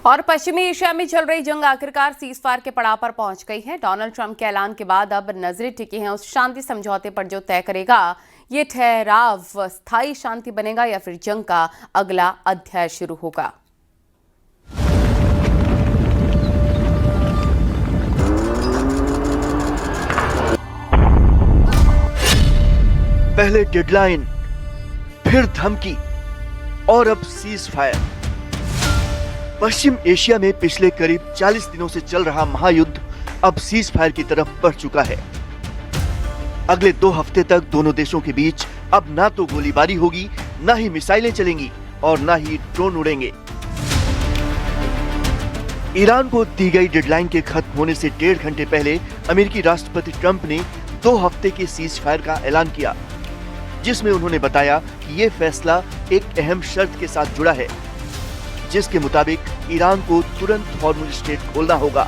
और पश्चिमी एशिया में चल रही जंग आखिरकार सीजफायर के पड़ाव पर पहुंच गई है। डोनाल्ड ट्रंप के ऐलान के बाद अब नजरें टिकी हैं उस शांति समझौते पर जो तय करेगा ये ठहराव स्थायी शांति बनेगा या फिर जंग का अगला अध्याय शुरू होगा। पहले डेडलाइन, फिर धमकी और अब सीज फायर। पश्चिम एशिया में पिछले करीब 40 दिनों से चल रहा महायुद्ध अब सीज फायर की तरफ बढ़ चुका है। अगले 2 हफ्ते तक दोनों देशों के बीच अब ना तो गोलीबारी होगी, ना ही मिसाइलें चलेंगी और ना ही ड्रोन उड़ेंगे। ईरान को दी गई डेडलाइन के खत्म होने से 1.5 घंटे पहले अमेरिकी राष्ट्रपति ट्रंप ने 2 हफ्ते के सीज फायर का ऐलान किया, जिसमें उन्होंने बताया कि ये फैसला एक अहम शर्त के साथ जुड़ा है, जिसके मुताबिक ईरान को तुरंत हॉर्मुज़ स्ट्रेट खोलना होगा।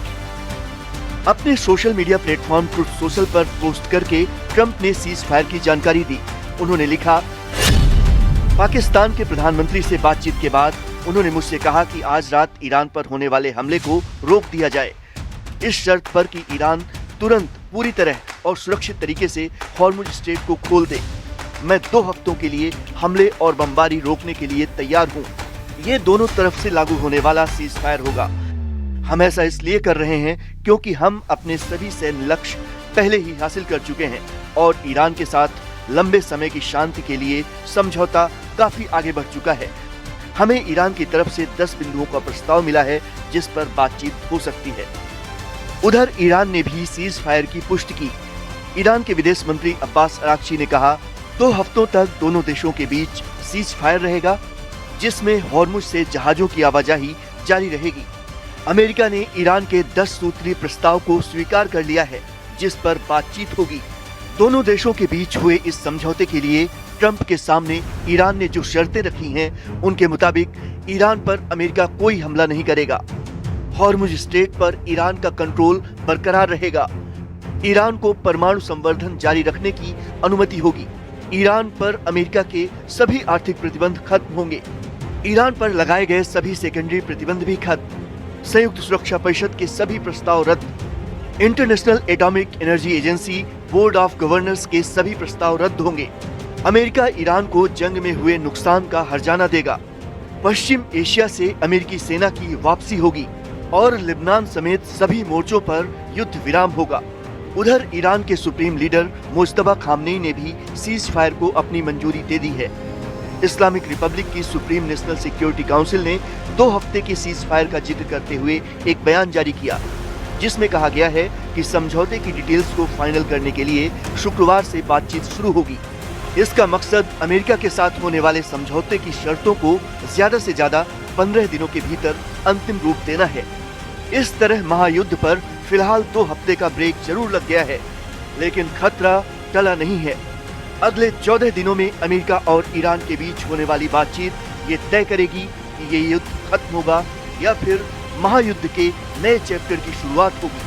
अपने social media platform truth social पर पोस्ट करके ट्रंप ने सीज फायर की जानकारी दी। उन्होंने लिखा, पाकिस्तान के प्रधानमंत्री से बातचीत के बाद उन्होंने मुझसे कहा कि आज रात ईरान पर होने वाले हमले को रोक दिया जाए, इस शर्त पर कि ईरान तुरंत पूरी तरह और सुरक्षित तरीके से हॉर्मुज़ स्ट्रेट को खोल दे। मैं 2 हफ्तों के लिए हमले और बमबारी रोकने के लिए तैयार हूँ। ये दोनों तरफ से लागू होने वाला सीज फायर होगा। हम ऐसा इसलिए कर रहे हैं क्योंकि हम अपने सभी सैन्य लक्ष्य पहले ही हासिल कर चुके हैं और ईरान के साथ लंबे समय की शांति के लिए समझौता काफी आगे बढ़ चुका है। हमें ईरान की तरफ से 10 बिंदुओं का प्रस्ताव मिला है जिस पर बातचीत हो सकती है। उधर ईरान ने भी सीज फायर की पुष्टि की। ईरान के विदेश मंत्री अब्बास अरागची ने कहा, 2 हफ्तों तक दोनों देशों के बीच सीज फायर रहेगा, जिसमें हॉर्मुज़ से जहाजों की आवाजाही जारी रहेगी। अमेरिका ने ईरान के 10 सूत्री प्रस्ताव को स्वीकार कर लिया है, जिस पर बातचीत होगी। दोनों देशों के बीच हुए इस समझौते के लिए ट्रंप के सामने ईरान ने जो शर्तें रखी हैं, उनके मुताबिक ईरान पर अमेरिका कोई हमला नहीं करेगा। हॉर्मुज़ स्ट्रेट पर ईरान का कंट्रोल बरकरार रहेगा। ईरान को परमाणु संवर्धन जारी रखने की अनुमति होगी। ईरान पर अमेरिका के सभी आर्थिक प्रतिबंध खत्म होंगे। ईरान पर लगाए गए सभी सेकेंडरी प्रतिबंध भी खत्म। संयुक्त सुरक्षा परिषद के सभी प्रस्ताव रद्द। International atomic energy agency board of governors के सभी प्रस्ताव रद्द होंगे। अमेरिका ईरान को जंग में हुए नुकसान का हर्जाना देगा। पश्चिम एशिया से अमेरिकी सेना की वापसी होगी और लेबनान समेत सभी मोर्चों पर युद्ध विराम होगा। उधर ईरान के सुप्रीम लीडर मुज्तबा खामनेई ने भी सीज फायर को अपनी मंजूरी दे दी है। इस्लामिक रिपब्लिक की सुप्रीम नेशनल सिक्योरिटी काउंसिल ने 2 हफ्ते के सीज फायर का जिक्र करते हुए एक बयान जारी किया, जिसमें कहा गया है कि समझौते की डिटेल्स को फाइनल करने के लिए शुक्रवार से बातचीत शुरू होगी। इसका मकसद अमेरिका के साथ होने वाले समझौते की शर्तों को ज्यादा से ज्यादा 15 दिनों के भीतर अंतिम रूप देना है। इस तरह महायुद्ध पर फिलहाल 2 हफ्ते का ब्रेक जरूर लग गया है, लेकिन खतरा टला नहीं है। अगले 14 दिनों में अमेरिका और ईरान के बीच होने वाली बातचीत ये तय करेगी कि ये युद्ध खत्म होगा या फिर महायुद्ध के नए चैप्टर की शुरुआत होगी।